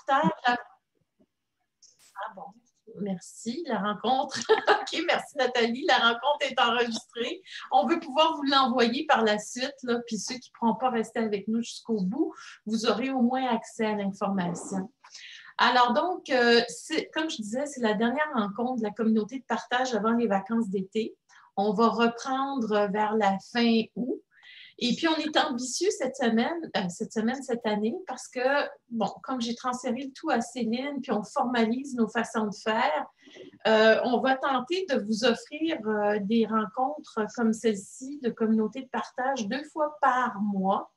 partage. Ah bon, merci, la rencontre. OK, merci Nathalie, la rencontre est enregistrée. On veut pouvoir vous l'envoyer par la suite, là, puis ceux qui ne pourront pas rester avec nous jusqu'au bout, vous aurez au moins accès à l'information. Alors donc, comme je disais, c'est la dernière rencontre de la communauté de partage avant les vacances d'été. On va reprendre vers la fin août. Et puis, on est ambitieux cette année, parce que, bon, comme j'ai transféré le tout à Céline, puis on formalise nos façons de faire, on va tenter de vous offrir des rencontres comme celle-ci de communauté de partage 2 fois par mois.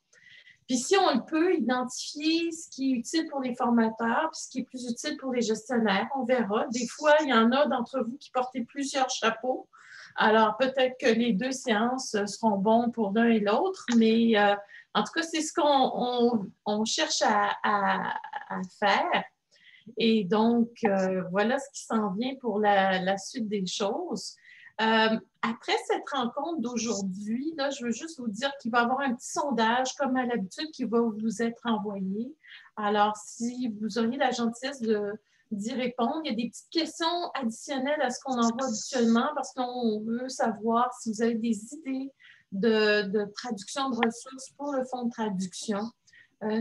Puis si on le peut, identifier ce qui est utile pour les formateurs, puis ce qui est plus utile pour les gestionnaires, on verra. Des fois, il y en a d'entre vous qui portez plusieurs chapeaux. Alors, peut-être que les 2 séances seront bons pour l'un et l'autre, mais en tout cas, c'est ce qu'on cherche à faire. Et donc, voilà ce qui s'en vient pour la suite des choses. Après cette rencontre d'aujourd'hui, je veux juste vous dire qu'il va y avoir un petit sondage, comme à l'habitude, qui va vous être envoyé. Alors, si vous auriez la gentillesse d'y répondre, il y a des petites questions additionnelles à ce qu'on envoie habituellement parce qu'on veut savoir si vous avez des idées de traduction de ressources pour le fonds de traduction.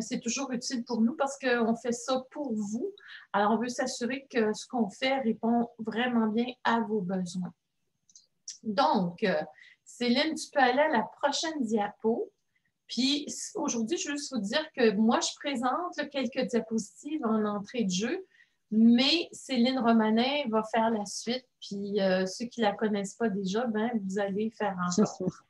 C'est toujours utile pour nous parce qu'on fait ça pour vous. Alors, on veut s'assurer que ce qu'on fait répond vraiment bien à vos besoins. Donc, Céline, tu peux aller à la prochaine diapo. Puis, aujourd'hui, je veux juste vous dire que moi, je présente quelques diapositives en entrée de jeu, mais Céline Romanet va faire la suite. Puis, ceux qui ne la connaissent pas déjà, ben, vous allez faire encore.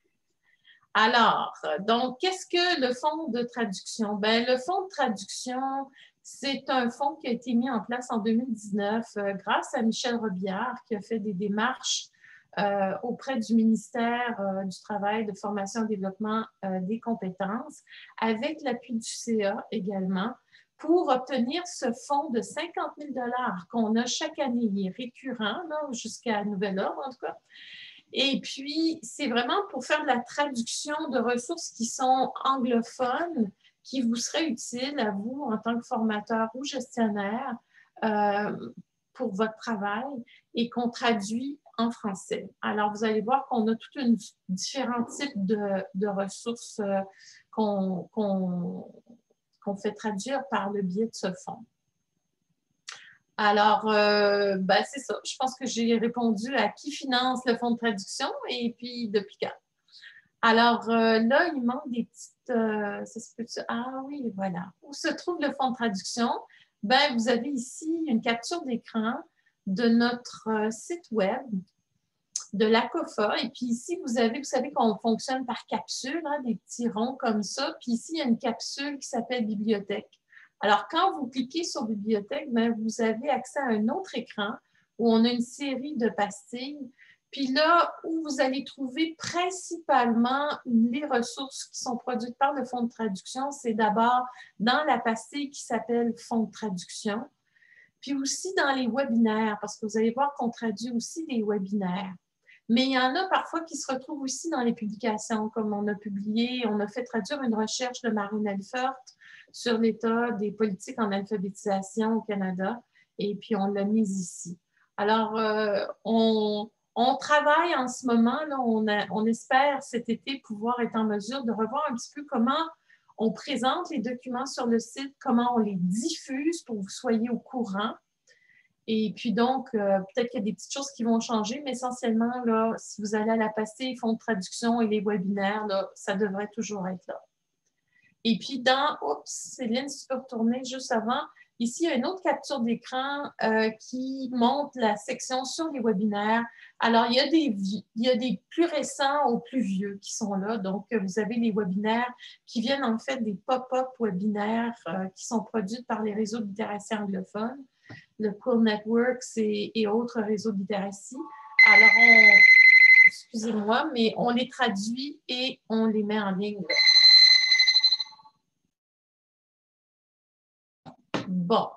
Alors, donc, qu'est-ce que le fonds de traduction? Bien, le fonds de traduction, c'est un fonds qui a été mis en place en 2019 grâce à Michel Robillard, qui a fait des démarches auprès du ministère du Travail, de Formation et Développement des compétences, avec l'appui du CA également, pour obtenir ce fonds de 50 000 $ qu'on a chaque année. Il est récurrent, jusqu'à nouvel ordre en tout cas. Et puis, c'est vraiment pour faire de la traduction de ressources qui sont anglophones, qui vous seraient utiles à vous en tant que formateur ou gestionnaire pour votre travail et qu'on traduit en français. Alors, vous allez voir qu'on a différents types de ressources qu'on fait traduire par le biais de ce fonds. Alors, ben, c'est ça. Je pense que j'ai répondu à qui finance le fonds de traduction et puis depuis quand. Alors, là, il manque des petites... ah oui, voilà. Où se trouve le fonds de traduction? Ben, vous avez ici une capture d'écran de notre site web, de l'ACOFA. Et puis ici, vous savez qu'on fonctionne par capsule, des petits ronds comme ça. Puis ici, il y a une capsule qui s'appelle Bibliothèque. Alors, quand vous cliquez sur Bibliothèque, bien, vous avez accès à un autre écran où on a une série de pastilles. Puis là, où vous allez trouver principalement les ressources qui sont produites par le fonds de traduction, c'est d'abord dans la pastille qui s'appelle fonds de traduction, puis aussi dans les webinaires, parce que vous allez voir qu'on traduit aussi des webinaires. Mais il y en a parfois qui se retrouvent aussi dans les publications, comme on a fait traduire une recherche de Marine Elfert sur l'état des politiques en alphabétisation au Canada, et puis on l'a mise ici. Alors, on travaille en ce moment, là, on espère cet été pouvoir être en mesure de revoir un petit peu comment on présente les documents sur le site, comment on les diffuse pour que vous soyez au courant. Et puis donc, peut-être qu'il y a des petites choses qui vont changer, mais essentiellement, là, si vous allez à la pastille, fonds de traduction et les webinaires, là, ça devrait toujours être là. Et puis Céline, si tu peux retourner juste avant, ici, il y a une autre capture d'écran qui montre la section sur les webinaires. Alors, il y a des plus récents aux plus vieux qui sont là. Donc, vous avez les webinaires qui viennent en fait des pop-up webinaires qui sont produits par les réseaux de littératie anglophone, le Quill Networks et autres réseaux de littératie. Alors, excusez-moi, mais on les traduit et on les met en ligne. Bon,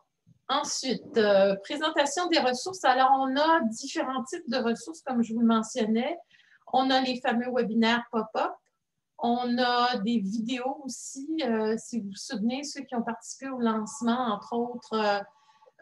ensuite, présentation des ressources. Alors, on a différents types de ressources, comme je vous le mentionnais. On a les fameux webinaires pop-up. On a des vidéos aussi, si vous vous souvenez, ceux qui ont participé au lancement, entre autres,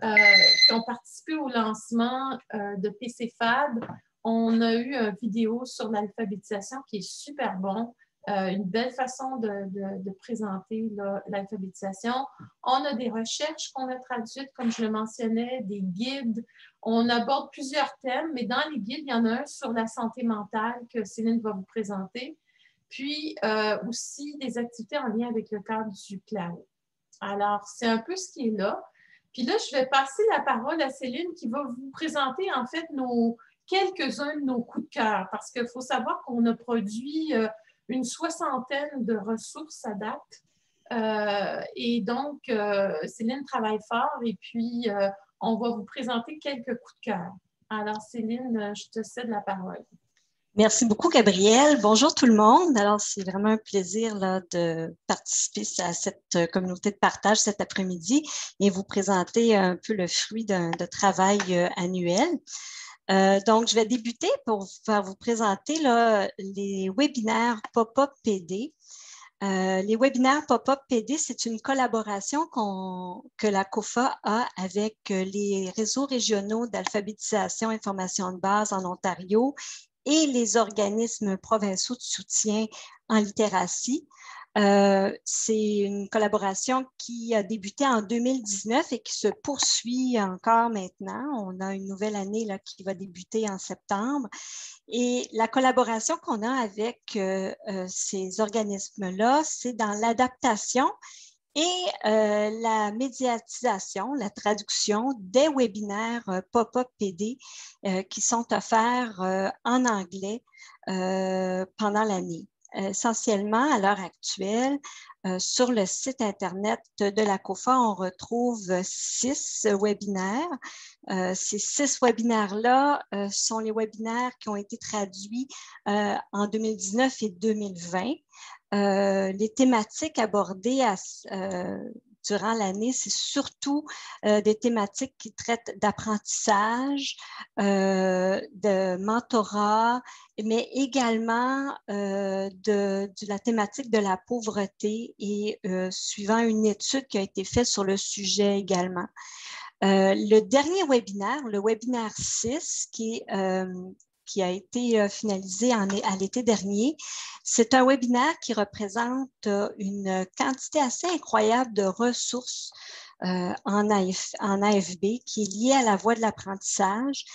qui ont participé au lancement de PCFAD. On a eu une vidéo sur l'alphabétisation qui est super bon. Une belle façon de présenter l'alphabétisation. On a des recherches qu'on a traduites, comme je le mentionnais, des guides. On aborde plusieurs thèmes, mais dans les guides, il y en a un sur la santé mentale que Céline va vous présenter. Puis aussi des activités en lien avec le cadre du CLAO. Alors, c'est un peu ce qui est là. Puis là, je vais passer la parole à Céline qui va vous présenter en fait quelques-uns de nos coups de cœur parce qu'il faut savoir qu'on a produit une soixantaine de ressources à date. Et donc, Céline travaille fort et puis on va vous présenter quelques coups de cœur. Alors, Céline, je te cède la parole. Merci beaucoup, Gabrielle. Bonjour tout le monde. Alors, c'est vraiment un plaisir là, de participer à cette communauté de partage cet après-midi et vous présenter un peu le fruit de travail annuel. Donc, je vais débuter pour vous présenter là, les webinaires Pop-up PD. Les webinaires Pop-up PD, c'est une collaboration que la COFA a avec les réseaux régionaux d'alphabétisation et formation de base en Ontario et les organismes provinciaux de soutien en littératie. C'est une collaboration qui a débuté en 2019 et qui se poursuit encore maintenant. On a une nouvelle année là, qui va débuter en septembre. Et la collaboration qu'on a avec ces organismes-là, c'est dans l'adaptation et la médiatisation, la traduction des webinaires Pop-up PD qui sont offerts en anglais pendant l'année. Essentiellement, à l'heure actuelle, sur le site Internet de la COFA, on retrouve 6 webinaires. Ces 6 webinaires-là sont les webinaires qui ont été traduits en 2019 et 2020. Les thématiques abordées durant l'année, c'est surtout des thématiques qui traitent d'apprentissage, de mentorat, mais également de la thématique de la pauvreté et suivant une étude qui a été faite sur le sujet également. Le dernier webinaire, le webinaire 6, qui a été finalisé à l'été dernier. C'est un webinaire qui représente une quantité assez incroyable de ressources en AFB qui est liée à la voie de l'apprentissage.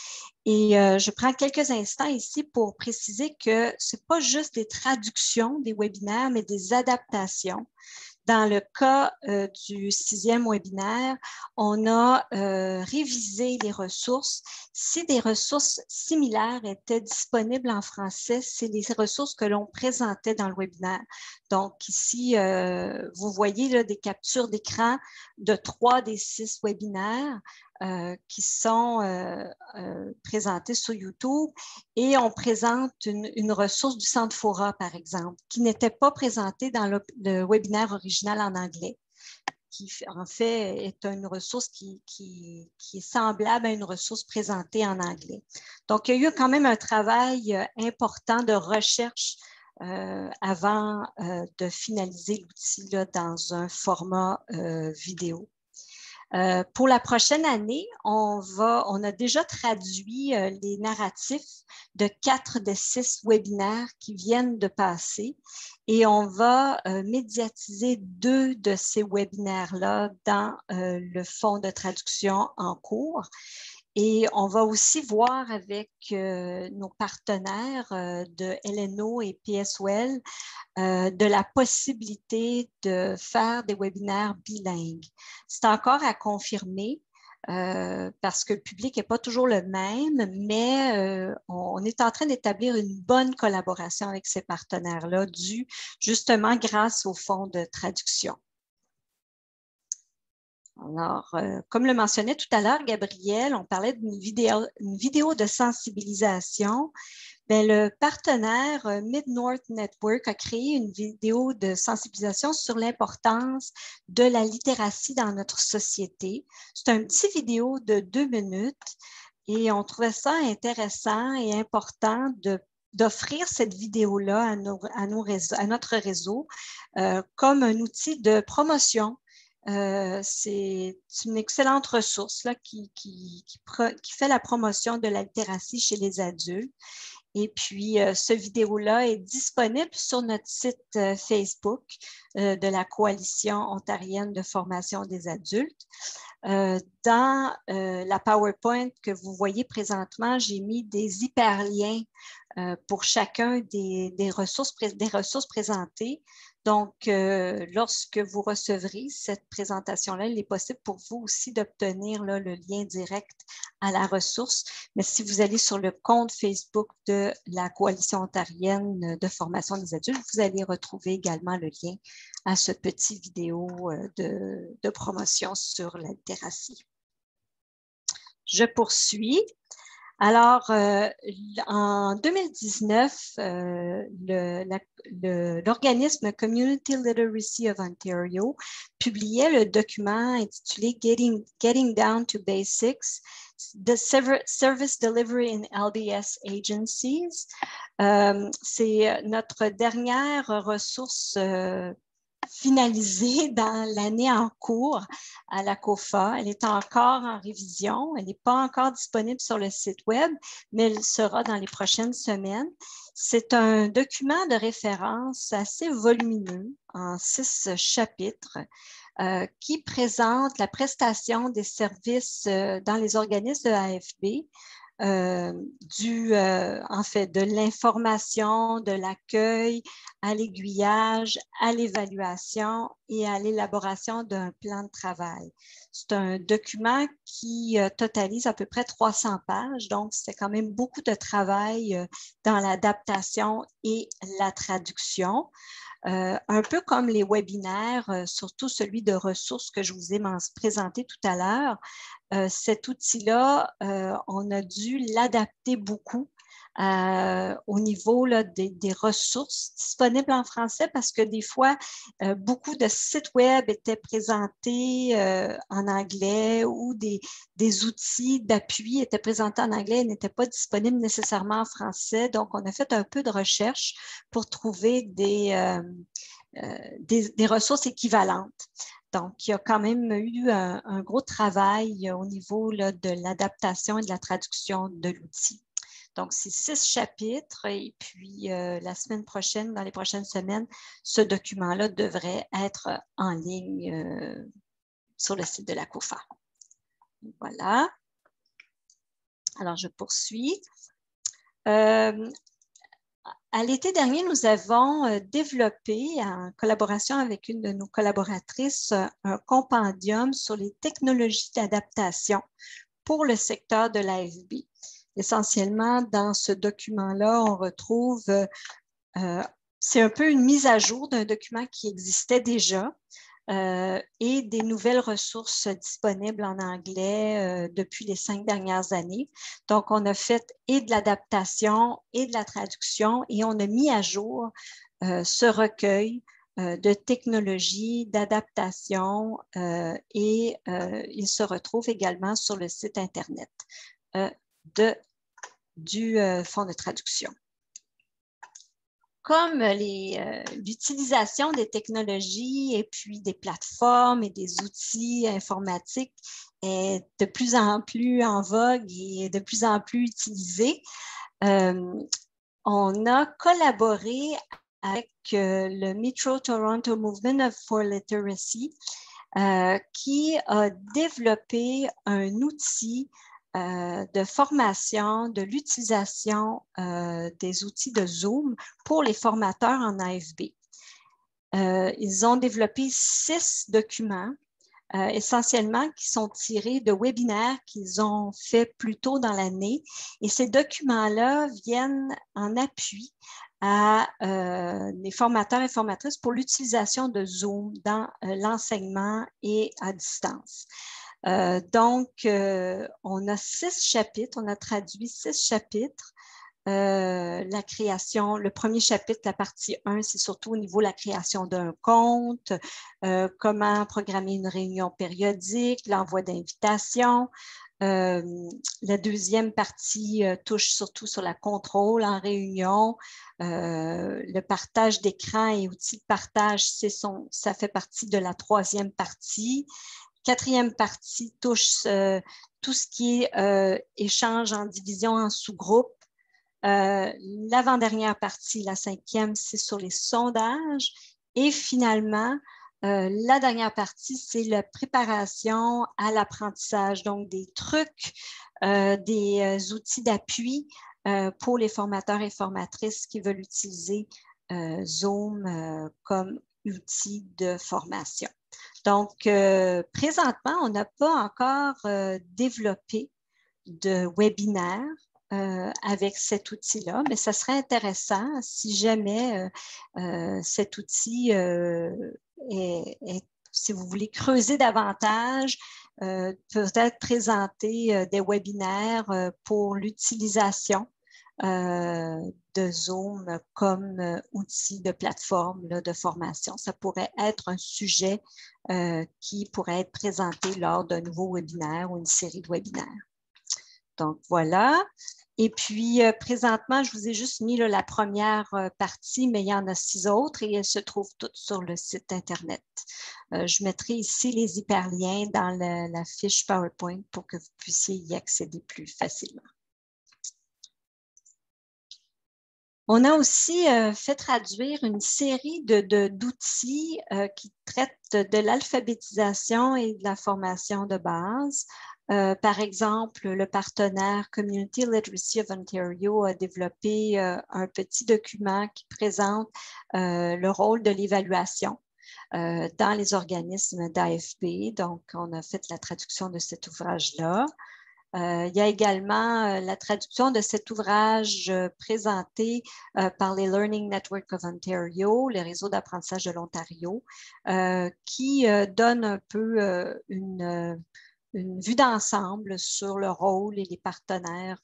Et je prends quelques instants ici pour préciser que ce n'est pas juste des traductions des webinaires, mais des adaptations. Dans le cas du 6e webinaire, on a révisé les ressources. Si des ressources similaires étaient disponibles en français, c'est les ressources que l'on présentait dans le webinaire. Donc ici, vous voyez là, des captures d'écran de 3 des 6 webinaires. Qui sont présentés sur YouTube et on présente une ressource du Centre Fora, par exemple, qui n'était pas présentée dans le webinaire original en anglais, qui en fait est une ressource qui est semblable à une ressource présentée en anglais. Donc, il y a eu quand même un travail important de recherche avant de finaliser l'outil dans un format vidéo. Pour la prochaine année, on a déjà traduit les narratifs de 4 des 6 webinaires qui viennent de passer et on va médiatiser 2 de ces webinaires-là dans le fonds de traduction en cours. Et on va aussi voir avec nos partenaires de LNO et PSOL de la possibilité de faire des webinaires bilingues. C'est encore à confirmer parce que le public n'est pas toujours le même, mais on est en train d'établir une bonne collaboration avec ces partenaires-là, dû justement grâce au fonds de traduction. Alors, comme le mentionnait tout à l'heure Gabrielle, on parlait d'une vidéo de sensibilisation. Bien, le partenaire Mid-North Network a créé une vidéo de sensibilisation sur l'importance de la littératie dans notre société. C'est un petit vidéo de 2 minutes et on trouvait ça intéressant et important de d'offrir cette vidéo-là à notre réseau comme un outil de promotion. C'est une excellente ressource là, qui fait la promotion de la littératie chez les adultes. Et puis, ce vidéo-là est disponible sur notre site Facebook de la Coalition ontarienne de formation des adultes. Dans la PowerPoint que vous voyez présentement, j'ai mis des hyperliens pour chacun des ressources présentées. Donc, lorsque vous recevrez cette présentation-là, il est possible pour vous aussi d'obtenir le lien direct à la ressource. Mais si vous allez sur le compte Facebook de la Coalition ontarienne de formation des adultes, vous allez retrouver également le lien à ce petit vidéo de promotion sur la littératie. Je poursuis. Alors, en 2019, l'organisme Community Literacy of Ontario publiait le document intitulé Getting Down to Basics, the Service Delivery in LBS Agencies. C'est notre dernière ressource finalisée dans l'année en cours à la COFA. Elle est encore en révision. Elle n'est pas encore disponible sur le site web, mais elle sera dans les prochaines semaines. C'est un document de référence assez volumineux en 6 chapitres qui présente la prestation des services dans les organismes de l'AFB, en fait, de l'information, de l'accueil, à l'aiguillage, à l'évaluation et à l'élaboration d'un plan de travail. C'est un document qui totalise à peu près 300 pages, donc c'est quand même beaucoup de travail dans l'adaptation et la traduction. Un peu comme les webinaires, surtout celui de ressources que je vous ai présenté tout à l'heure, cet outil-là, on a dû l'adapter beaucoup au niveau là, des ressources disponibles en français parce que des fois, beaucoup de sites web étaient présentés en anglais ou des outils d'appui étaient présentés en anglais et n'étaient pas disponibles nécessairement en français. Donc, on a fait un peu de recherche pour trouver des ressources équivalentes. Donc, il y a quand même eu un gros travail au niveau là, de l'adaptation et de la traduction de l'outil. Donc, c'est 6 chapitres et puis la semaine prochaine, dans les prochaines semaines, ce document-là devrait être en ligne sur le site de la COFA. Voilà. Alors, je poursuis. À l'été dernier, nous avons développé, en collaboration avec une de nos collaboratrices, un compendium sur les technologies d'adaptation pour le secteur de l'AFB. Essentiellement, dans ce document-là, on retrouve, c'est un peu une mise à jour d'un document qui existait déjà et des nouvelles ressources disponibles en anglais depuis les 5 dernières années. Donc, on a fait et de l'adaptation et de la traduction et on a mis à jour ce recueil de technologies, d'adaptation et il se retrouve également sur le site Internet du Fonds de traduction. Comme l'utilisation des technologies et puis des plateformes et des outils informatiques est de plus en plus en vogue et de plus en plus utilisée, on a collaboré avec le Metro Toronto Movement for Literacy qui a développé un outil de formation, de l'utilisation des outils de Zoom pour les formateurs en AFB. Ils ont développé 6 documents, essentiellement qui sont tirés de webinaires qu'ils ont fait plus tôt dans l'année. Et ces documents-là viennent en appui à les formateurs et formatrices pour l'utilisation de Zoom dans l'enseignement et à distance. Donc, on a 6 chapitres, on a traduit 6 chapitres. La création, le premier chapitre, la partie 1, c'est surtout au niveau de la création d'un compte, comment programmer une réunion périodique, l'envoi d'invitations, La deuxième partie touche surtout sur la contrôle en réunion. Le partage d'écran et outils de partage, ça fait partie de la troisième partie. Quatrième partie touche tout ce qui est échange en division, en sous-groupe. L'avant-dernière partie, la cinquième, c'est sur les sondages. Et finalement, la dernière partie, c'est la préparation à l'apprentissage, donc des trucs, des outils d'appui pour les formateurs et formatrices qui veulent utiliser Zoom comme outil de formation. Donc, présentement, on n'a pas encore développé de webinaire avec cet outil-là, mais ça serait intéressant si jamais cet outil si vous voulez creuser davantage, peut-être présenter des webinaires pour l'utilisation de Zoom comme outil de plateforme là, de formation. Ça pourrait être un sujet qui pourrait être présenté lors d'un nouveau webinaire ou une série de webinaires. Donc, voilà. Et puis, présentement, je vous ai juste mis là, la première partie, mais il y en a 6 autres et elles se trouvent toutes sur le site Internet. Je mettrai ici les hyperliens dans la fiche PowerPoint pour que vous puissiez y accéder plus facilement. On a aussi fait traduire une série d'outils qui traitent de l'alphabétisation et de la formation de base. Par exemple, le partenaire Community Literacy of Ontario a développé un petit document qui présente le rôle de l'évaluation dans les organismes d'AFB. Donc, on a fait la traduction de cet ouvrage-là. Il y a également la traduction de cet ouvrage présenté par les Learning Network of Ontario, les réseaux d'apprentissage de l'Ontario, qui donne un peu une vue d'ensemble sur le rôle et les partenaires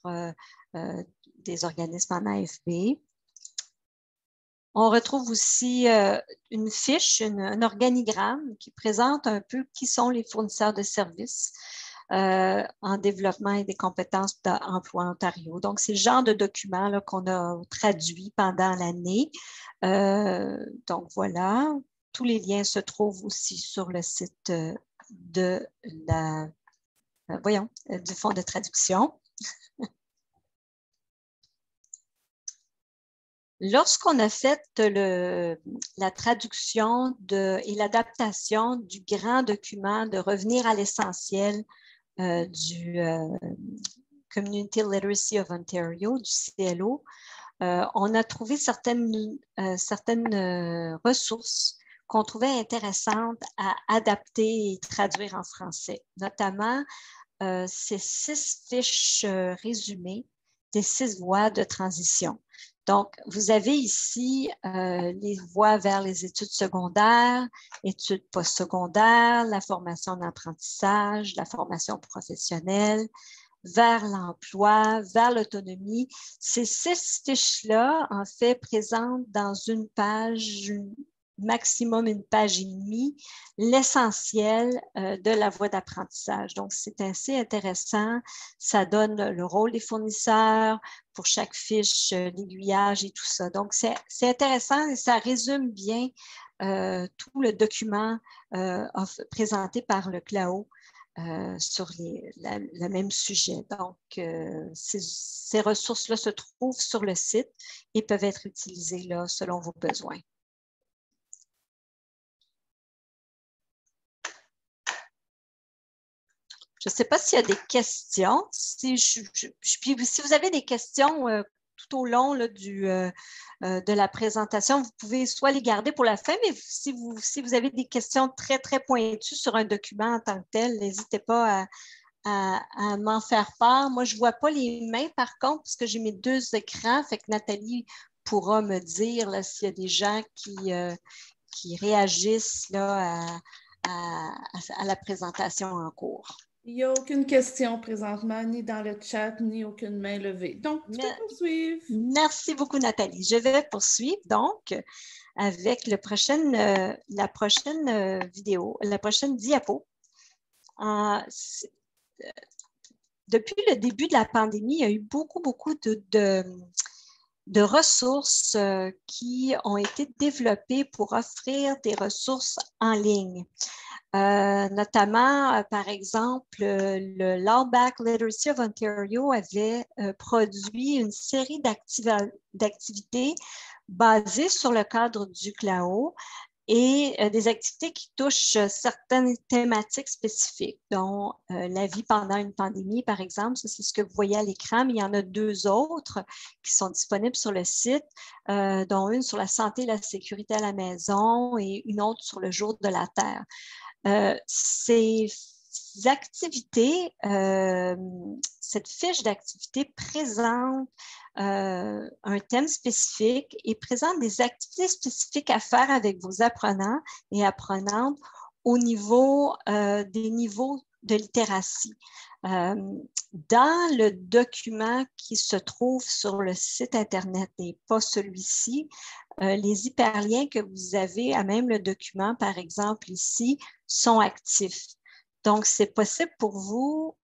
des organismes en AFB. On retrouve aussi une fiche, un organigramme qui présente un peu qui sont les fournisseurs de services en développement et des compétences d'emploi Ontario. Donc, c'est le genre de document qu'on a traduit pendant l'année. Donc, voilà. Tous les liens se trouvent aussi sur le site du Fonds de traduction. Lorsqu'on a fait la traduction et l'adaptation du grand document de revenir à l'essentiel du Community Literacy of Ontario, du CLO, on a trouvé certaines ressources qu'on trouvait intéressantes à adapter et traduire en français, notamment ces 6 fiches résumées des 6 voies de transition. Donc, vous avez ici les voies vers les études secondaires, études postsecondaires, la formation d'apprentissage, la formation professionnelle, vers l'emploi, vers l'autonomie. Ces 6 fiches-là, en fait, présentent dans une page, maximum une page et demie, l'essentiel de la voie d'apprentissage. Donc, c'est assez intéressant. Ça donne le rôle des fournisseurs pour chaque fiche, l'aiguillage et tout ça. Donc, c'est intéressant et ça résume bien tout le document présenté par le CLAO sur le même sujet. Donc, ces ressources-là se trouvent sur le site et peuvent être utilisées là, selon vos besoins. Je ne sais pas s'il y a des questions. Si vous avez des questions tout au long là, de la présentation, vous pouvez soit les garder pour la fin, mais si vous avez des questions très, très pointues sur un document en tant que tel, n'hésitez pas à m'en faire part. Moi, je ne vois pas les mains, par contre, parce que j'ai mes 2 écrans. Fait que Nathalie pourra me dire s'il y a des gens qui réagissent là, à la présentation en cours. Il n'y a aucune question présentement, ni dans le chat, ni aucune main levée. Donc, tu peux poursuivre. Merci beaucoup, Nathalie. Je vais poursuivre donc avec la prochaine vidéo, la prochaine diapo. depuis le début de la pandémie, il y a eu beaucoup de ressources qui ont été développées pour offrir des ressources en ligne. Notamment, par exemple, le Lawback Literacy of Ontario avait produit une série d'activités basées sur le cadre du CLAO et des activités qui touchent certaines thématiques spécifiques, dont la vie pendant une pandémie, par exemple. Ça, c'est ce que vous voyez à l'écran, mais il y en a 2 autres qui sont disponibles sur le site, dont une sur la santé et la sécurité à la maison et une autre sur le jour de la Terre. Ces activités, cette fiche d'activité présente un thème spécifique et présente des activités spécifiques à faire avec vos apprenants et apprenantes au niveau des niveaux de littératie. Dans le document qui se trouve sur le site Internet et pas celui-ci, les hyperliens que vous avez à même le document, par exemple ici, sont actifs. Donc, c'est possible pour vous,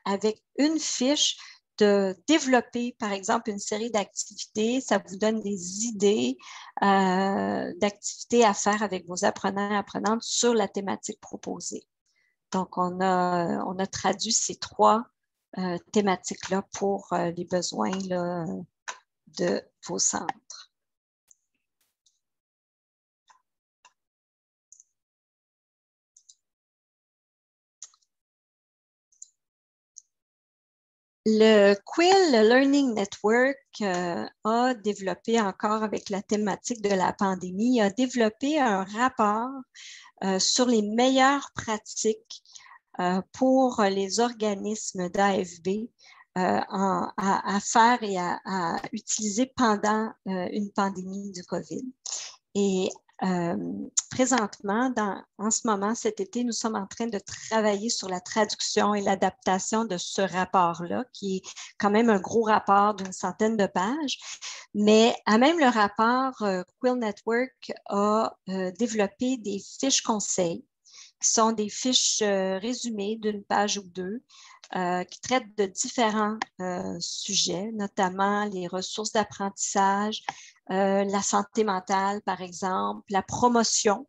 avec une fiche, de développer, par exemple, une série d'activités. Ça vous donne des idées d'activités à faire avec vos apprenants et apprenantes sur la thématique proposée. Donc, on a traduit ces 3 thématiques-là pour les besoins là, de vos centres. Le Quill Learning Network a développé, encore avec la thématique de la pandémie, a développé un rapport sur les meilleures pratiques pour les organismes d'AFB à faire et à utiliser pendant une pandémie du COVID. Et présentement, en ce moment, cet été, nous sommes en train de travailler sur la traduction et l'adaptation de ce rapport-là, qui est quand même un gros rapport d'une centaine de pages. Mais à même le rapport, Quill Network a développé des fiches conseils, qui sont des fiches résumées d'une page ou 2, qui traitent de différents sujets, notamment les ressources d'apprentissage, la santé mentale, par exemple, la promotion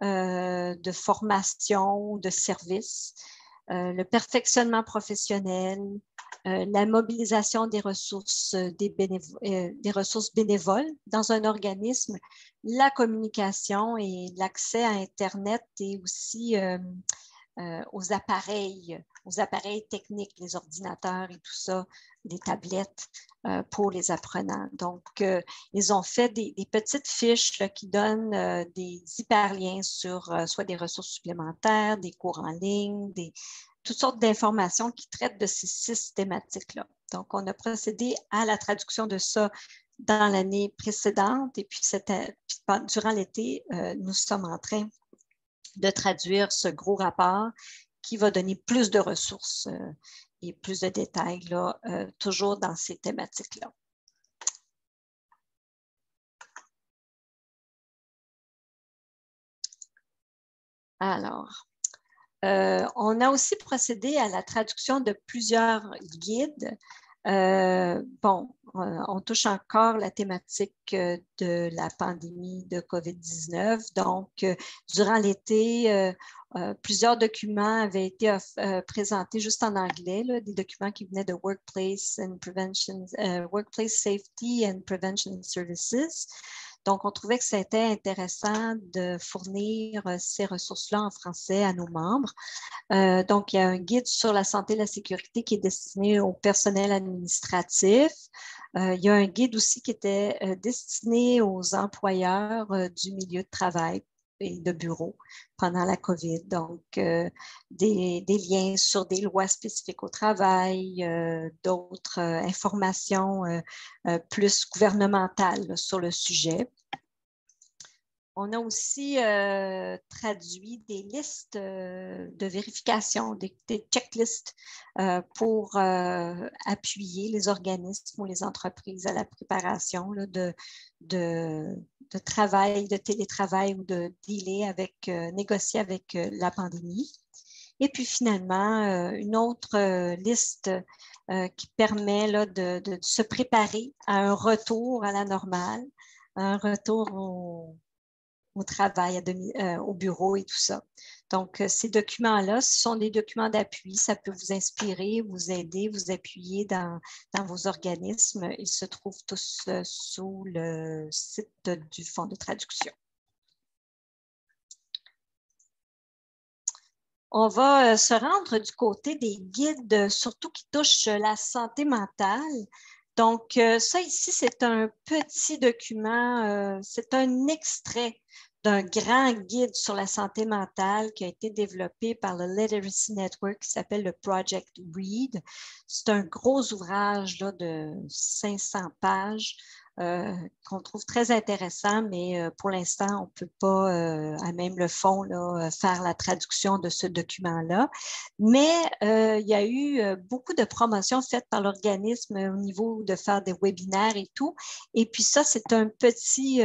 de formation, de services, le perfectionnement professionnel, la mobilisation des ressources bénévoles dans un organisme, la communication et l'accès à Internet et aussi aux appareils techniques, les ordinateurs et tout ça, les tablettes pour les apprenants. Donc, ils ont fait des petites fiches là, qui donnent des hyperliens sur soit des ressources supplémentaires, des cours en ligne, toutes sortes d'informations qui traitent de ces 6 thématiques-là. Donc, on a procédé à la traduction de ça dans l'année précédente et puis durant l'été, nous sommes en train de traduire ce gros rapport qui va donner plus de ressources et plus de détails, là, toujours dans ces thématiques-là. Alors, on a aussi procédé à la traduction de plusieurs guides. On touche encore la thématique de la pandémie de COVID-19. Donc, durant l'été, plusieurs documents avaient été présentés juste en anglais, là, des documents qui venaient de Workplace Safety and Prevention Services. Donc, on trouvait que c'était intéressant de fournir ces ressources-là en français à nos membres. Donc, il y a un guide sur la santé et la sécurité qui est destiné au personnel administratif. Il y a un guide aussi qui était destiné aux employeurs du milieu de travail et de bureau pendant la COVID. Donc, des liens sur des lois spécifiques au travail, d'autres informations plus gouvernementales là, sur le sujet. On a aussi traduit des listes de vérification, des checklists pour appuyer les organismes ou les entreprises à la préparation là, de travail, de télétravail ou de dealer négocier avec la pandémie. Et puis finalement, une autre liste qui permet là, de se préparer à un retour à la normale, un retour au travail, au bureau et tout ça. Donc, ces documents-là, ce sont des documents d'appui. Ça peut vous inspirer, vous aider, vous appuyer dans vos organismes. Ils se trouvent tous sous le site du Fonds de traduction. On va se rendre du côté des guides, surtout qui touchent la santé mentale. Donc, ça ici, c'est un petit document, c'est un extrait d'un grand guide sur la santé mentale qui a été développé par le Literacy Network qui s'appelle le Project READ. C'est un gros ouvrage là, de 500 pages qu'on trouve très intéressant, mais pour l'instant, on ne peut pas, à même le fond, là, faire la traduction de ce document-là. Mais il y a eu beaucoup de promotions faites par l'organisme au niveau de faire des webinaires et tout. Et puis ça, c'est un petit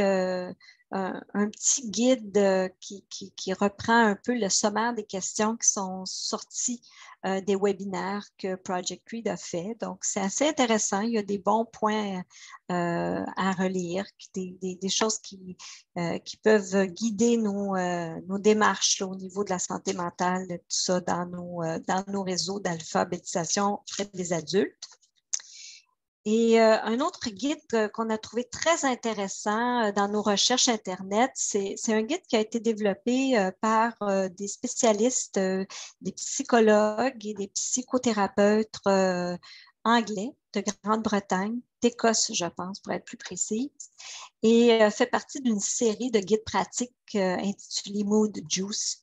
guide qui reprend un peu le sommaire des questions qui sont sorties des webinaires que Project READ a fait. Donc, c'est assez intéressant. Il y a des bons points à relire, des choses qui peuvent guider nos démarches là, au niveau de la santé mentale, tout ça dans nos réseaux d'alphabétisation auprès des adultes. Et un autre guide qu'on a trouvé très intéressant dans nos recherches Internet, c'est un guide qui a été développé par des spécialistes, des psychologues et des psychothérapeutes anglais de Grande-Bretagne, d'Écosse, je pense, pour être plus précise, et fait partie d'une série de guides pratiques intitulée Mood Juice.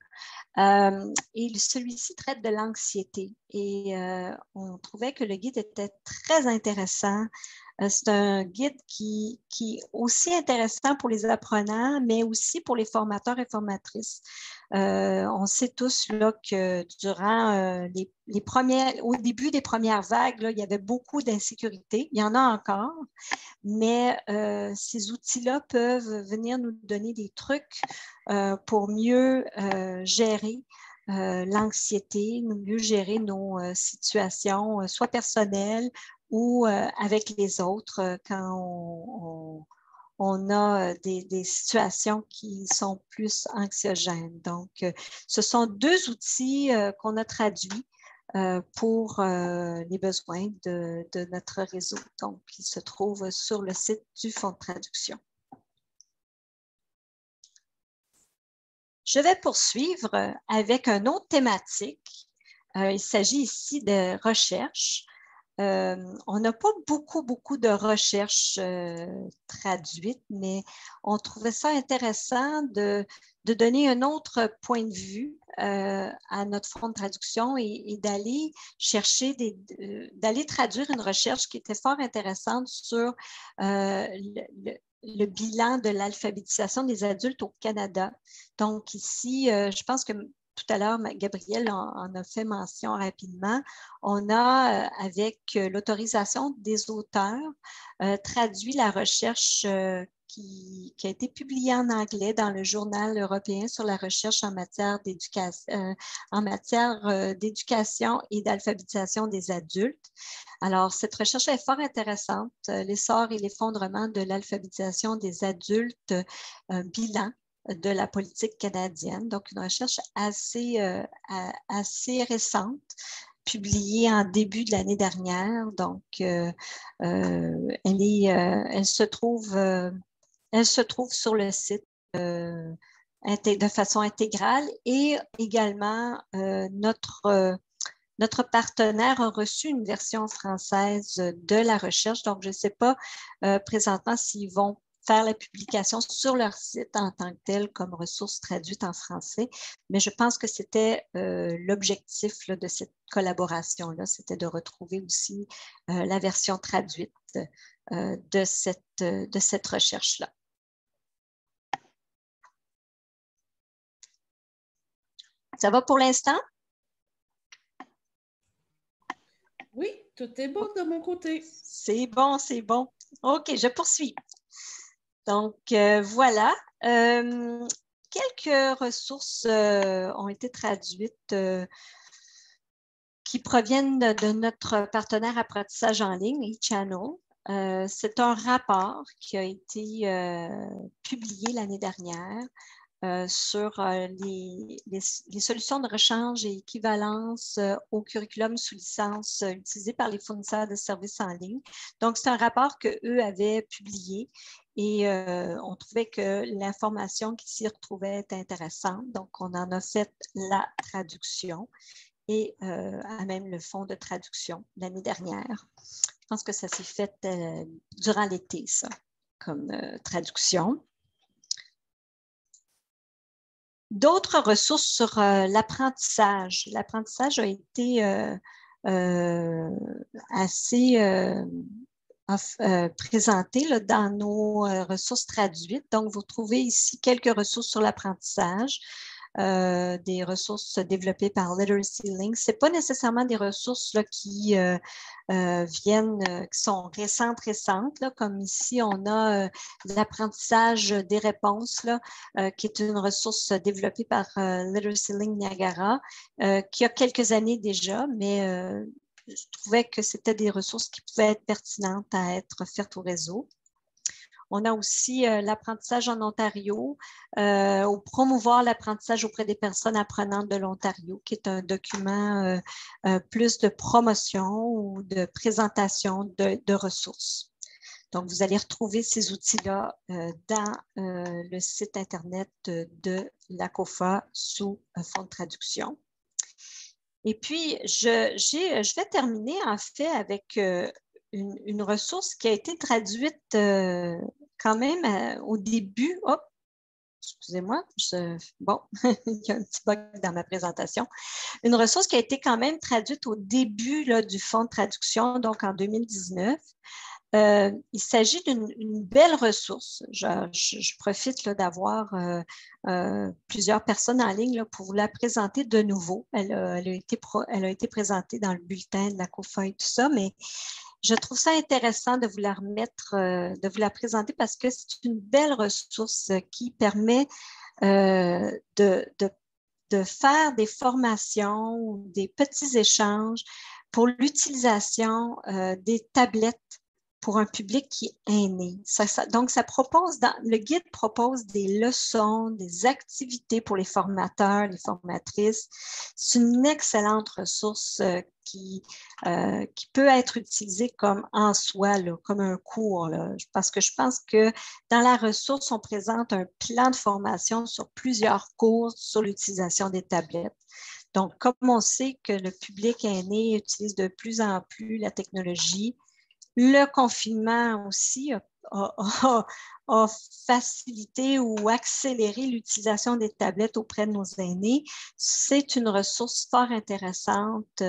Et celui-ci traite de l'anxiété et on trouvait que le guide était très intéressant. C'est un guide qui est aussi intéressant pour les apprenants, mais aussi pour les formateurs et formatrices. On sait tous là, que durant au début des premières vagues, là, il y avait beaucoup d'insécurité. Il y en a encore, mais ces outils-là peuvent venir nous donner des trucs pour mieux gérer l'anxiété, mieux gérer nos situations, soit personnelles ou avec les autres quand on a des situations qui sont plus anxiogènes. Donc, ce sont deux outils qu'on a traduits pour les besoins de notre réseau. Donc, ils se trouvent sur le site du Fonds de traduction. Je vais poursuivre avec une autre thématique. Il s'agit ici de recherche. On n'a pas beaucoup de recherches traduites, mais on trouvait ça intéressant de donner un autre point de vue à notre fonds de traduction et d'aller chercher, d'aller traduire une recherche qui était fort intéressante sur le bilan de l'alphabétisation des adultes au Canada. Donc ici, je pense que tout à l'heure, Gabrielle en a fait mention rapidement. On a, avec l'autorisation des auteurs, traduit la recherche qui a été publiée en anglais dans le Journal européen sur la recherche en matière d'éducation et d'alphabétisation des adultes. Alors, cette recherche est fort intéressante. L'essor et l'effondrement de l'alphabétisation des adultes, un bilan de la politique canadienne. Donc, une recherche assez récente, publiée en début de l'année dernière. Donc, elle se trouve sur le site de façon intégrale et également notre partenaire a reçu une version française de la recherche. Donc, je ne sais pas présentement s'ils vont faire la publication sur leur site en tant que tel comme ressource traduite en français. Mais je pense que c'était l'objectif de cette collaboration-là, c'était de retrouver aussi la version traduite de cette recherche-là. Ça va pour l'instant? Oui, tout est bon de mon côté. C'est bon, c'est bon. OK, je poursuis. Donc, voilà. Quelques ressources ont été traduites qui proviennent de notre partenaire apprentissage en ligne, eChannel. C'est un rapport qui a été publié l'année dernière sur les solutions de rechange et équivalence au curriculum sous licence utilisé par les fournisseurs de services en ligne. Donc, c'est un rapport qu'eux avaient publié et on trouvait que l'information qui s'y retrouvait était intéressante. Donc, on en a fait la traduction et à même le fonds de traduction l'année dernière. Je pense que ça s'est fait durant l'été, ça, comme traduction. D'autres ressources sur l'apprentissage. L'apprentissage a été assez présenté là, dans nos ressources traduites. Donc, vous trouvez ici quelques ressources sur l'apprentissage. Des ressources développées par Literacy Link. Ce n'est pas nécessairement des ressources là, qui qui sont récentes, là, comme ici, on a l'apprentissage des réponses, là, qui est une ressource développée par Literacy Link Niagara, qui a quelques années déjà, mais je trouvais que c'était des ressources qui pouvaient être pertinentes à être offertes au réseau. On a aussi l'apprentissage en Ontario, ou promouvoir l'apprentissage auprès des personnes apprenantes de l'Ontario, qui est un document plus de promotion ou de présentation de ressources. Donc, vous allez retrouver ces outils-là dans le site Internet de l'ACOFA sous fonds de traduction. Et puis, je vais terminer en fait avec une ressource qui a été traduite quand même au début. Oh, excusez-moi, bon, il y a un petit bug dans ma présentation. Une ressource qui a été quand même traduite au début là, du fonds de traduction, donc en 2019. Il s'agit d'une belle ressource. Je profite d'avoir plusieurs personnes en ligne là, pour vous la présenter de nouveau. Elle a été présentée dans le bulletin de l'ACOFA et tout ça, mais je trouve ça intéressant de vous la remettre, de vous la présenter parce que c'est une belle ressource qui permet de faire des formations ou des petits échanges pour l'utilisation des tablettes pour un public qui est aîné. Donc, le guide propose des leçons, des activités pour les formateurs, les formatrices. C'est une excellente ressource qui peut être utilisée comme en soi, là, comme un cours, là, parce que je pense que dans la ressource, on présente un plan de formation sur plusieurs cours sur l'utilisation des tablettes. Donc, comme on sait que le public aîné utilise de plus en plus la technologie, le confinement aussi a facilité ou accéléré l'utilisation des tablettes auprès de nos aînés. C'est une ressource fort intéressante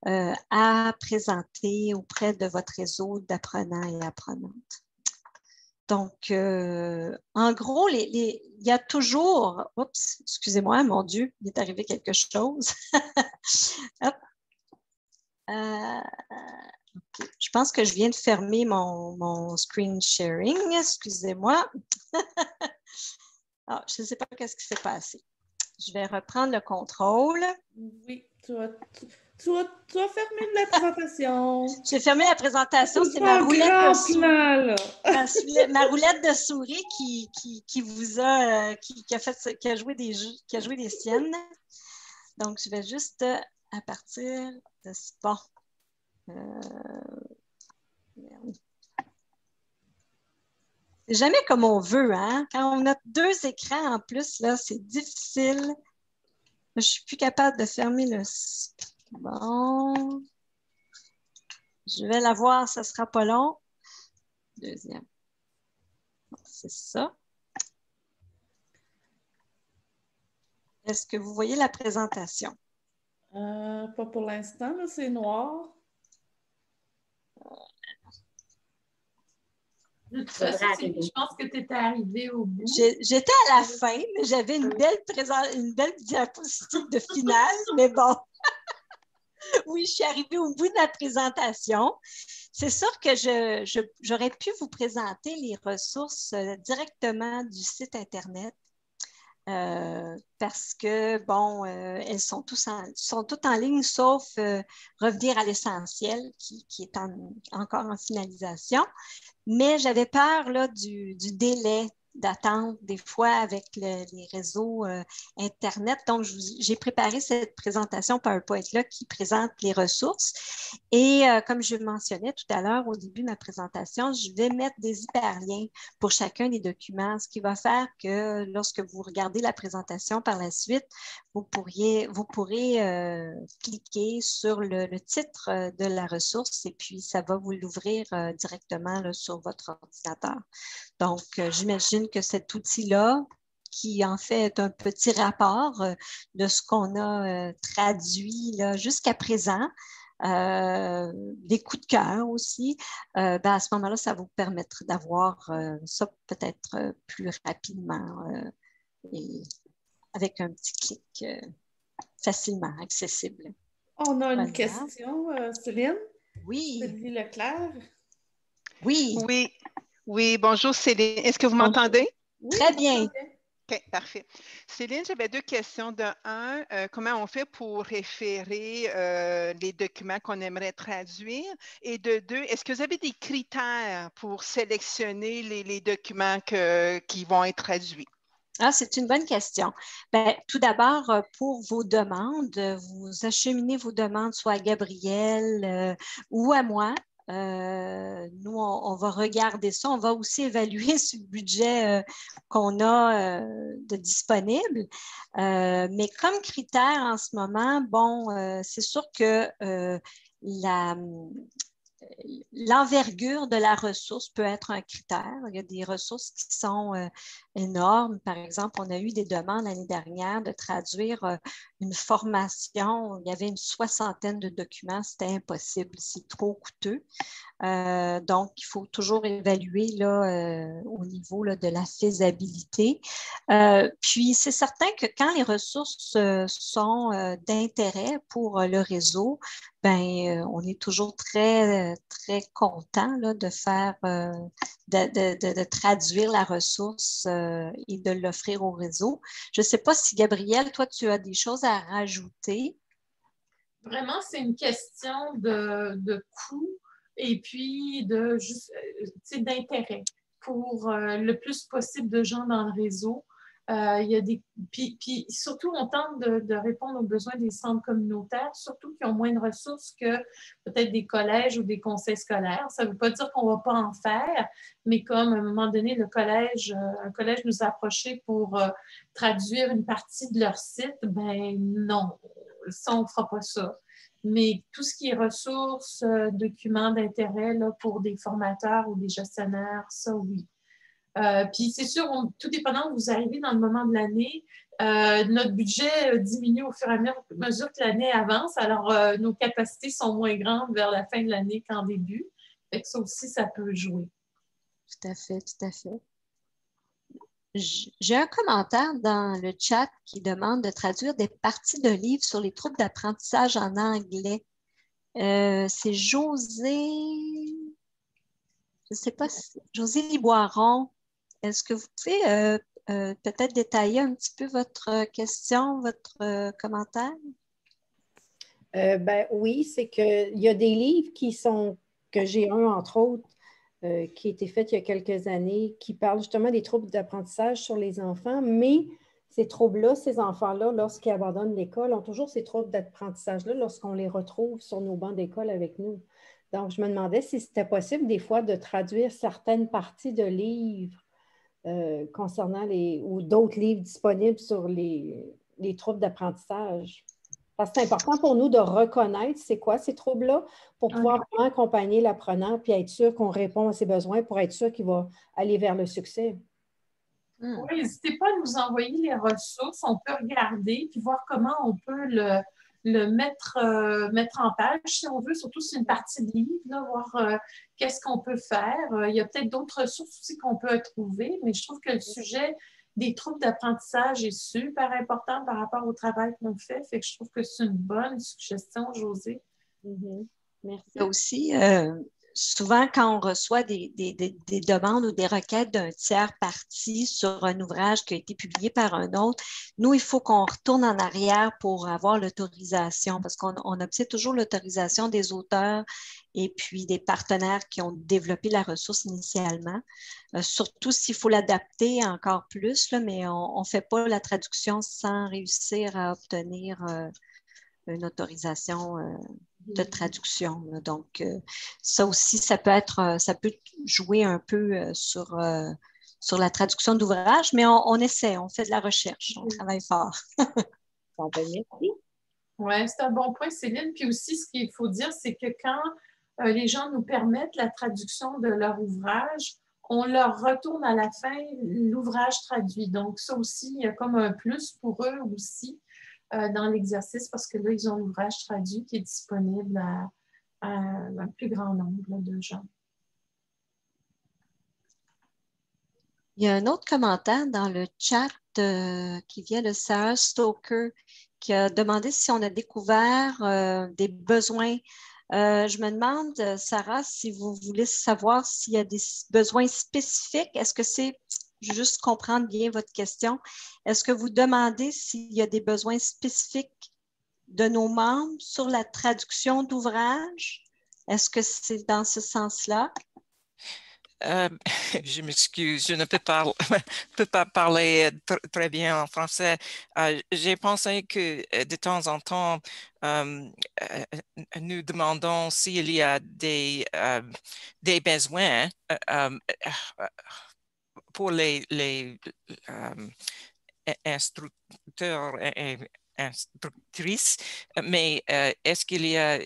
à présenter auprès de votre réseau d'apprenants et apprenantes. Donc, en gros, il y a toujours... Oups, excusez-moi, mon Dieu, il est arrivé quelque chose. Hop. Okay. Je pense que je viens de fermer mon screen sharing. Excusez-moi. Je ne sais pas qu'est-ce qui s'est passé. Je vais reprendre le contrôle. Oui, tu as fermé la présentation. J'ai fermé la présentation. C'est ma roulette de souris. Ma roulette de souris qui vous a qui a joué des siennes. Donc, je vais juste à partir de ce bon. C'est jamais comme on veut, hein? Quand on a deux écrans en plus, là, c'est difficile. Je ne suis plus capable de fermer le... Bon. Je vais la voir, ça ne sera pas long. Deuxième. C'est ça. Est-ce que vous voyez la présentation? Pas pour l'instant, c'est noir. De toute façon, je pense que tu étais arrivée au bout. J'étais à la fin, mais j'avais une belle diapositive de finale, mais bon. Oui, je suis arrivée au bout de la présentation. C'est sûr que j'aurais pu vous présenter les ressources directement du site Internet. parce que, bon, elles sont toutes en ligne, sauf revenir à l'essentiel qui est encore en finalisation. Mais j'avais peur là, du délai d'attente des fois avec les réseaux Internet. Donc, j'ai préparé cette présentation PowerPoint-là qui présente les ressources. Et comme je mentionnais tout à l'heure au début de ma présentation, je vais mettre des hyperliens pour chacun des documents, ce qui va faire que lorsque vous regardez la présentation par la suite, vous pourrez cliquer sur le titre de la ressource et puis ça va vous l'ouvrir directement là, sur votre ordinateur. Donc, j'imagine que cet outil-là, qui en fait est un petit rapport de ce qu'on a traduit jusqu'à présent, des coups de cœur aussi, à ce moment-là, ça vous permettra d'avoir ça peut-être plus rapidement et avec un petit clic facilement accessible. On a une question, Céline. Oui. Sylvie Leclerc. Oui. Oui, bonjour Céline. Est-ce que vous m'entendez? Oui, très bien. OK, parfait. Céline, j'avais 2 questions. De un, comment on fait pour référer les documents qu'on aimerait traduire? Et de 2, est-ce que vous avez des critères pour sélectionner les documents qui vont être traduits? Ah, c'est une bonne question. Bien, tout d'abord, pour vos demandes, vous acheminez vos demandes soit à Gabrielle ou à moi. Nous, on va regarder ça. On va aussi évaluer sur le budget qu'on a de disponible. Mais comme critère en ce moment, bon, c'est sûr que l'envergure de la ressource peut être un critère. Il y a des ressources qui sont énormes. Par exemple, on a eu des demandes l'année dernière de traduire une formation. Il y avait une 60aine de documents. C'était impossible. C'est trop coûteux. Donc, il faut toujours évaluer là, au niveau là, de la faisabilité. Puis, c'est certain que quand les ressources sont d'intérêt pour le réseau, ben, on est toujours très, très content là, de faire, de traduire la ressource et de l'offrir au réseau. Je ne sais pas si, Gabrielle, toi, tu as des choses à rajouter. Vraiment, c'est une question de coût et puis d'intérêt pour le plus possible de gens dans le réseau. Il y a puis surtout, on tente de répondre aux besoins des centres communautaires, surtout qui ont moins de ressources que peut-être des collèges ou des conseils scolaires. Ça ne veut pas dire qu'on ne va pas en faire, mais comme à un moment donné, un collège nous a approché pour traduire une partie de leur site, ben non, ça, on ne fera pas ça. Mais tout ce qui est ressources, documents d'intérêt là, pour des formateurs ou des gestionnaires, ça, oui. Puis c'est sûr, tout dépendant où vous arrivez dans le moment de l'année, notre budget diminue au fur et à mesure que l'année avance. Alors, nos capacités sont moins grandes vers la fin de l'année qu'en début. Fait que ça aussi, ça peut jouer. Tout à fait, tout à fait. J'ai un commentaire dans le chat qui demande de traduire des parties de livres sur les troubles d'apprentissage en anglais. C'est José, je ne sais pas, José Liboiron. Est-ce que vous pouvez peut-être détailler un petit peu votre question, votre commentaire? Ben oui, c'est qu'il y a des livres que j'ai un entre autres, qui a été fait il y a quelques années, qui parle justement des troubles d'apprentissage sur les enfants, mais ces troubles-là, ces enfants-là, lorsqu'ils abandonnent l'école, ont toujours ces troubles d'apprentissage-là lorsqu'on les retrouve sur nos bancs d'école avec nous. Donc, je me demandais si c'était possible des fois de traduire certaines parties de livres concernant ou d'autres livres disponibles sur les troubles d'apprentissage. Parce que c'est important pour nous de reconnaître c'est quoi ces troubles-là pour pouvoir vraiment accompagner l'apprenant puis être sûr qu'on répond à ses besoins pour être sûr qu'il va aller vers le succès. Oui, n'hésitez pas à nous envoyer les ressources. On peut regarder puis voir comment on peut le mettre en page, si on veut, surtout sur une partie de livre, là, voir qu'est-ce qu'on peut faire. Il y a peut-être d'autres ressources aussi qu'on peut trouver, mais je trouve que le sujet des troubles d'apprentissage est super important par rapport au travail qu'on fait. Fait que je trouve que c'est une bonne suggestion, Josée. Merci. Il y a aussi souvent, quand on reçoit des demandes ou des requêtes d'un tiers parti sur un ouvrage qui a été publié par un autre, nous, il faut qu'on retourne en arrière pour avoir l'autorisation, parce qu'on obtient toujours l'autorisation des auteurs et puis des partenaires qui ont développé la ressource initialement, surtout s'il faut l'adapter encore plus, là, mais on ne fait pas la traduction sans réussir à obtenir une autorisation de traduction. Là. Donc, ça aussi, ça peut jouer un peu sur la traduction d'ouvrages, mais on essaie, on fait de la recherche, on travaille fort. Merci. Oui, c'est un bon point, Céline. Puis aussi, ce qu'il faut dire, c'est que quand les gens nous permettent la traduction de leur ouvrage, on leur retourne à la fin l'ouvrage traduit. Donc, ça aussi, il y a comme un plus pour eux aussi dans l'exercice parce que là, ils ont l'ouvrage traduit qui est disponible à un plus grand nombre de gens. Il y a un autre commentaire dans le chat qui vient de Sarah Stoker qui a demandé si on a découvert des besoins. Je me demande, Sarah, si vous voulez savoir s'il y a des besoins spécifiques. Est-ce que c'est, juste comprendre bien votre question, est-ce que vous demandez s'il y a des besoins spécifiques de nos membres sur la traduction d'ouvrages? Est-ce que c'est dans ce sens-là? Je m'excuse, je ne peux pas parler très bien en français. J'ai pensé que de temps en temps, nous demandons s'il y a des besoins pour les instructeurs et instructrices, mais est-ce qu'il y a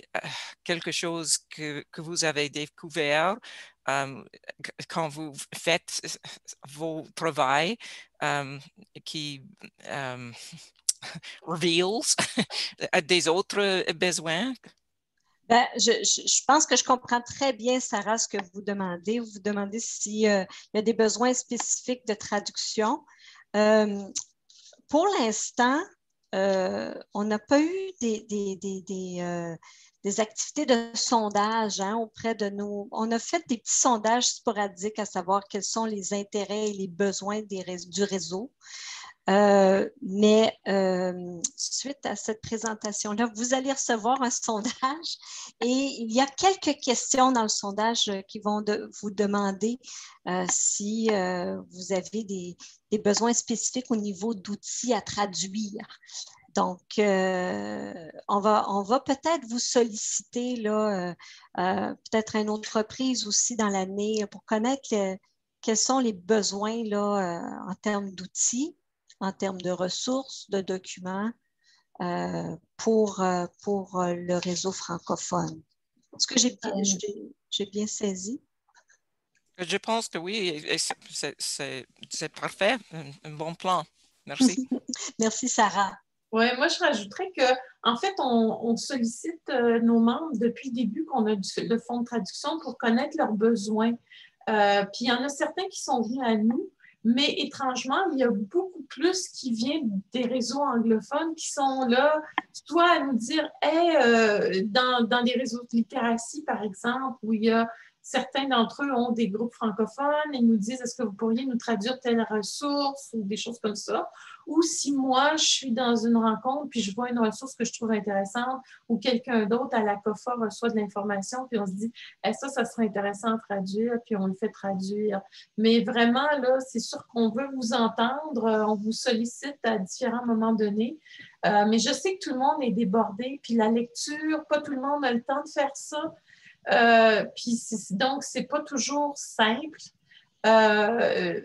quelque chose que vous avez découvert quand vous faites vos travaux qui reveals des autres besoins? Ben, je pense que je comprends très bien, Sarah, ce que vous demandez. Vous demandez s'il y a des besoins spécifiques de traduction. Pour l'instant, on n'a pas eu des activités de sondage auprès de nous. On a fait des petits sondages sporadiques à savoir quels sont les intérêts et les besoins du réseau. Mais suite à cette présentation-là, vous allez recevoir un sondage et il y a quelques questions dans le sondage qui vont vous demander si vous avez des besoins spécifiques au niveau d'outils à traduire. Donc, on va peut-être vous solliciter là, peut-être à une autre reprise aussi dans l'année pour connaître quels sont les besoins là, en termes d'outils, en termes de ressources, de documents pour le réseau francophone. Est-ce que j'ai bien saisi? Je pense que oui, c'est parfait, un bon plan. Merci. Merci, Sarah. Oui, moi, je rajouterais qu'en fait, on sollicite nos membres depuis le début qu'on a le fonds de traduction pour connaître leurs besoins. Puis, il y en a certains qui sont venus à nous, mais étrangement, il y a beaucoup plus qui viennent des réseaux anglophones qui sont là, soit à nous dire, hey, dans des réseaux de littératie, par exemple, où il y a certains d'entre eux ont des groupes francophones et nous disent, est-ce que vous pourriez nous traduire telle ressource ou des choses comme ça? Ou si moi, je suis dans une rencontre puis je vois une ressource que je trouve intéressante ou quelqu'un d'autre à la COFA reçoit de l'information puis on se dit, ça serait intéressant à traduire puis on le fait traduire. Mais vraiment, là, c'est sûr qu'on veut vous entendre, on vous sollicite à différents moments donnés. Mais je sais que tout le monde est débordé puis la lecture, pas tout le monde a le temps de faire ça. Donc, c'est pas toujours simple.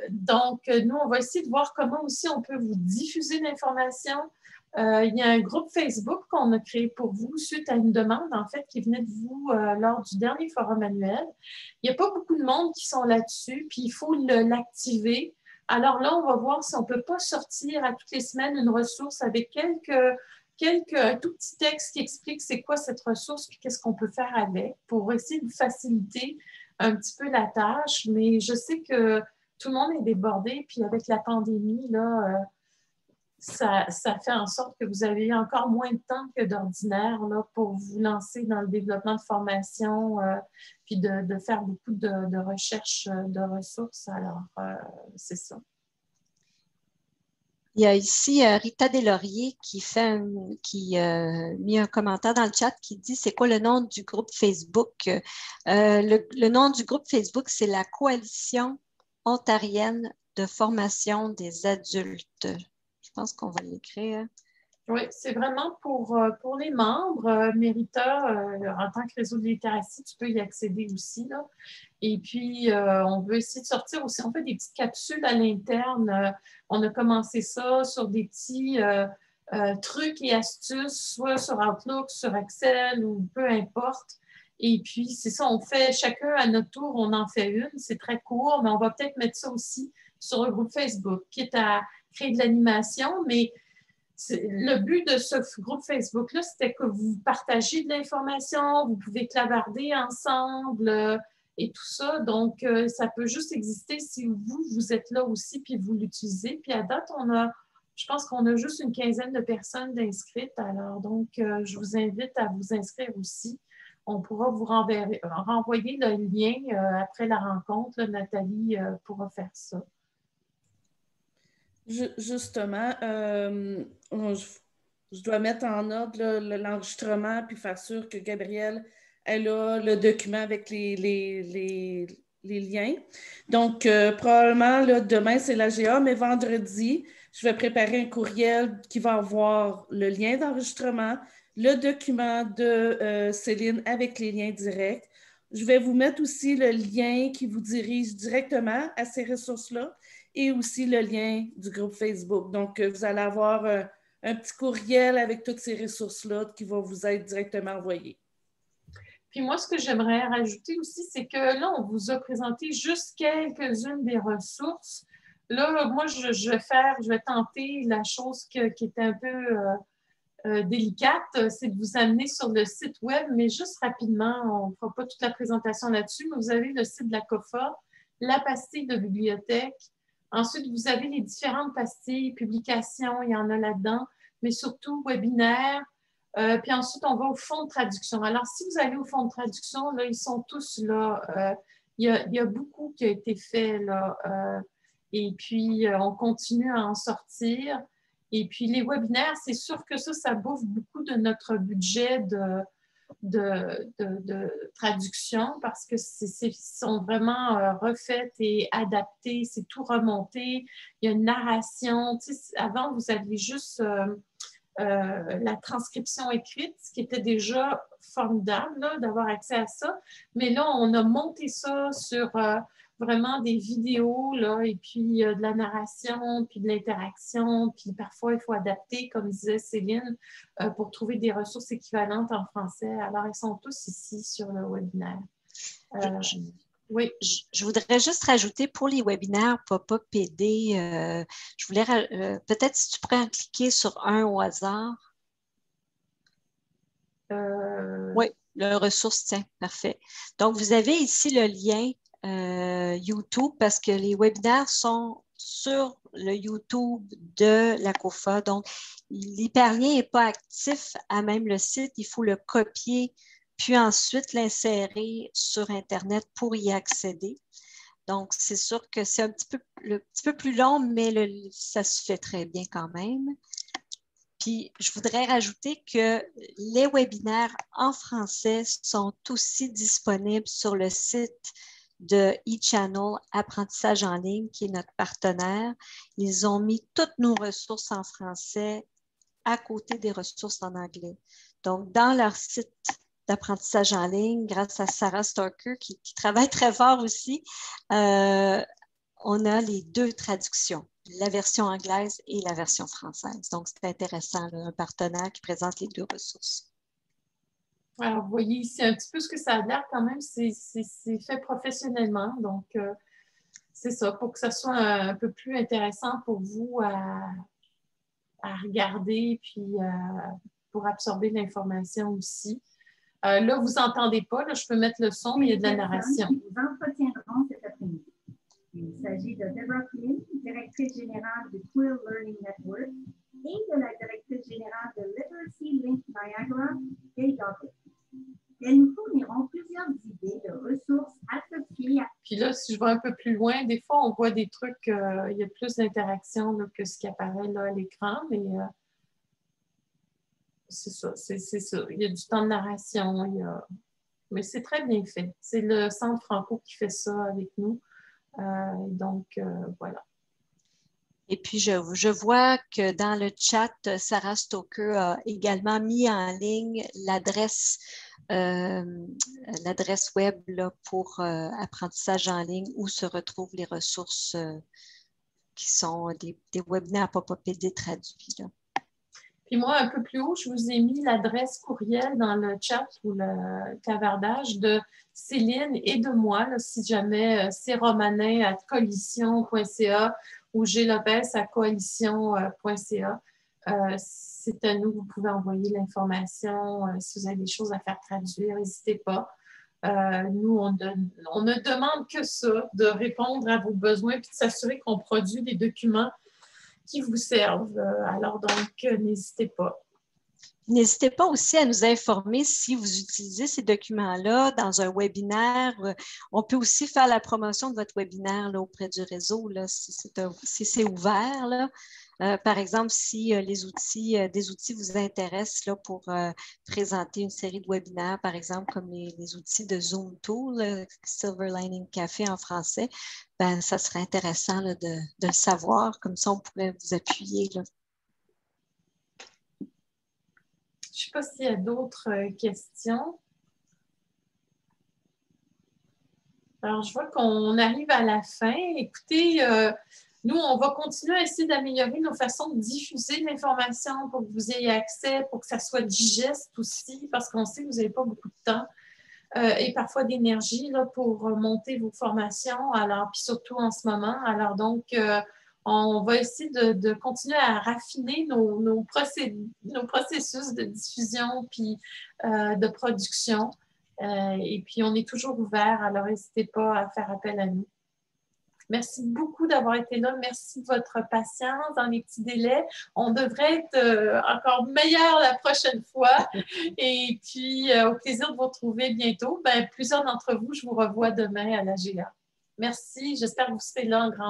Donc, nous, on va essayer de voir comment aussi on peut vous diffuser l'information. Il y a un groupe Facebook qu'on a créé pour vous suite à une demande, en fait, qui venait de vous lors du dernier forum annuel. Il n'y a pas beaucoup de monde qui sont là-dessus, puis il faut l'activer. Alors là, on va voir si on ne peut pas sortir à toutes les semaines une ressource avec un tout petit texte qui explique c'est quoi cette ressource puis qu'est-ce qu'on peut faire avec pour essayer de faciliter un petit peu la tâche. Mais je sais que tout le monde est débordé puis avec la pandémie, là, ça fait en sorte que vous avez encore moins de temps que d'ordinaire là, pour vous lancer dans le développement de formation, puis de faire beaucoup de recherches de ressources. Alors, c'est ça. Il y a ici Rita Deslauriers qui mis un commentaire dans le chat qui dit c'est quoi le nom du groupe Facebook? Le nom du groupe Facebook, c'est la Coalition ontarienne de formation des adultes. Je pense qu'on va l'écrire. Oui, c'est vraiment pour les membres. Mérita, en tant que réseau de littératie, tu peux y accéder aussi, là. Et puis, on veut essayer de sortir aussi. On fait des petites capsules à l'interne. On a commencé ça sur des petits trucs et astuces, soit sur Outlook, sur Excel ou peu importe. Et puis, c'est ça, on fait chacun à notre tour, on en fait une. C'est très court, mais on va peut-être mettre ça aussi sur le groupe Facebook, quitte à créer de l'animation, mais le but de ce groupe Facebook-là, c'était que vous partagiez de l'information, vous pouvez clavarder ensemble et tout ça. Donc, ça peut juste exister si vous êtes là aussi puis vous l'utilisez. Puis à date, je pense qu'on a juste une quinzaine de personnes d'inscrites. Alors, donc, je vous invite à vous inscrire aussi. On pourra vous renvoyer le lien après la rencontre. Nathalie pourra faire ça. Justement, je dois mettre en ordre l'enregistrement puis faire sûr que Gabrielle elle a le document avec les liens. Donc, probablement, là, demain, c'est l'AGA, mais vendredi, je vais préparer un courriel qui va avoir le lien d'enregistrement, le document de Céline avec les liens directs. Je vais vous mettre aussi le lien qui vous dirige directement à ces ressources-là et aussi le lien du groupe Facebook. Donc, vous allez avoir un petit courriel avec toutes ces ressources-là qui va vous être directement envoyé. Puis moi, ce que j'aimerais rajouter aussi, c'est que là, on vous a présenté juste quelques-unes des ressources. Là, moi, je vais tenter la chose qui était un peu délicate, c'est de vous amener sur le site web, mais juste rapidement, on ne fera pas toute la présentation là-dessus, mais vous avez le site de la COFA, la pastille de bibliothèque. Ensuite, vous avez les différentes pastilles, publications, il y en a là-dedans, mais surtout webinaires. Puis ensuite, on va au fond de traduction. Alors, si vous allez au fond de traduction, là, ils sont tous là. Il y a beaucoup qui a été fait là. Et puis, on continue à en sortir. Et puis, les webinaires, c'est sûr que ça bouffe beaucoup de notre budget de traduction parce que sont vraiment refaites et adaptés. C'est tout remonté. Il y a une narration. Tu sais, avant, vous aviez juste la transcription écrite, ce qui était déjà formidable d'avoir accès à ça. Mais là, on a monté ça sur vraiment des vidéos, là, et puis de la narration, puis de l'interaction, puis parfois, il faut adapter, comme disait Céline, pour trouver des ressources équivalentes en français. Alors, ils sont tous ici sur le webinaire. Oui. Je voudrais juste rajouter pour les webinaires Pop-up PD, je voulais peut-être si tu pourrais cliquer sur un au hasard. Oui, le ressource, tiens, parfait. Donc, vous avez ici le lien YouTube parce que les webinaires sont sur le YouTube de la COFA. Donc, l'hyperlien n'est pas actif à même le site, il faut le copier puis ensuite l'insérer sur Internet pour y accéder. Donc, c'est sûr que c'est un petit peu plus long, mais ça se fait très bien quand même. Puis, je voudrais rajouter que les webinaires en français sont aussi disponibles sur le site de eChannel Apprentissage en ligne, qui est notre partenaire. Ils ont mis toutes nos ressources en français à côté des ressources en anglais. Donc, dans leur site d'apprentissage en ligne, grâce à Sarah Starker, qui travaille très fort aussi, on a les deux traductions, la version anglaise et la version française. Donc, c'est intéressant, là, un partenaire qui présente les deux ressources. Alors, vous voyez ici un petit peu ce que ça a l'air quand même, c'est fait professionnellement. Donc, c'est ça, pour que ça soit un peu plus intéressant pour vous à regarder, puis pour absorber l'information aussi. Là, vous n'entendez pas, là, je peux mettre le son, mais il y a de la narration. Nous entretiendrons cet après-midi. Il s'agit de Deborah Flynn, directrice générale du Quill Learning Network, et de la directrice générale de Literacy Link Niagara, Kay Douglas. Elles nous fourniront plusieurs idées de ressources appropriées. Puis là, si je vais un peu plus loin, des fois, on voit des trucs, il y a plus d'interaction que ce qui apparaît là à l'écran, mais c'est ça, c'est ça. Il y a du temps de narration, mais c'est très bien fait. C'est le Centre Franco qui fait ça avec nous. Donc, voilà. Et puis, je vois que dans le chat, Sarah Stoker a également mis en ligne l'adresse web là, pour apprentissage en ligne où se retrouvent les ressources qui sont des webinaires Pop-up-PD traduits. Là. Puis moi, un peu plus haut, je vous ai mis l'adresse courriel dans le chat ou le clavardage de Céline et de moi, là, si jamais c'est romanin@coalition.ca ou glopez@coalition.ca. C'est à nous, vous pouvez envoyer l'information. Si vous avez des choses à faire traduire, n'hésitez pas. Nous, on ne demande que ça, de répondre à vos besoins et de s'assurer qu'on produit des documents qui vous servent. Alors donc, n'hésitez pas. N'hésitez pas aussi à nous informer si vous utilisez ces documents-là dans un webinaire. On peut aussi faire la promotion de votre webinaire là, auprès du réseau, là, si c'est ouvert. Là. Par exemple, si des outils vous intéressent là, pour présenter une série de webinaires, par exemple, comme les outils de Zoom Tool, Silver Lining Café en français, ben, ça serait intéressant là, de le savoir. Comme ça, on pourrait vous appuyer. Là. Je ne sais pas s'il y a d'autres questions. Alors, je vois qu'on arrive à la fin. Écoutez, nous, on va continuer à essayer d'améliorer nos façons de diffuser l'information pour que vous ayez accès, pour que ça soit digeste aussi, parce qu'on sait que vous n'avez pas beaucoup de temps et parfois d'énergie pour monter vos formations, alors, puis surtout en ce moment. Alors, donc, on va essayer de continuer à raffiner nos processus de diffusion puis de production. Et puis, on est toujours ouvert, alors n'hésitez pas à faire appel à nous. Merci beaucoup d'avoir été là. Merci de votre patience dans les petits délais. On devrait être encore meilleur la prochaine fois. Et puis, au plaisir de vous retrouver bientôt. Plusieurs d'entre vous, je vous revois demain à la GA. Merci. J'espère que vous serez là en grand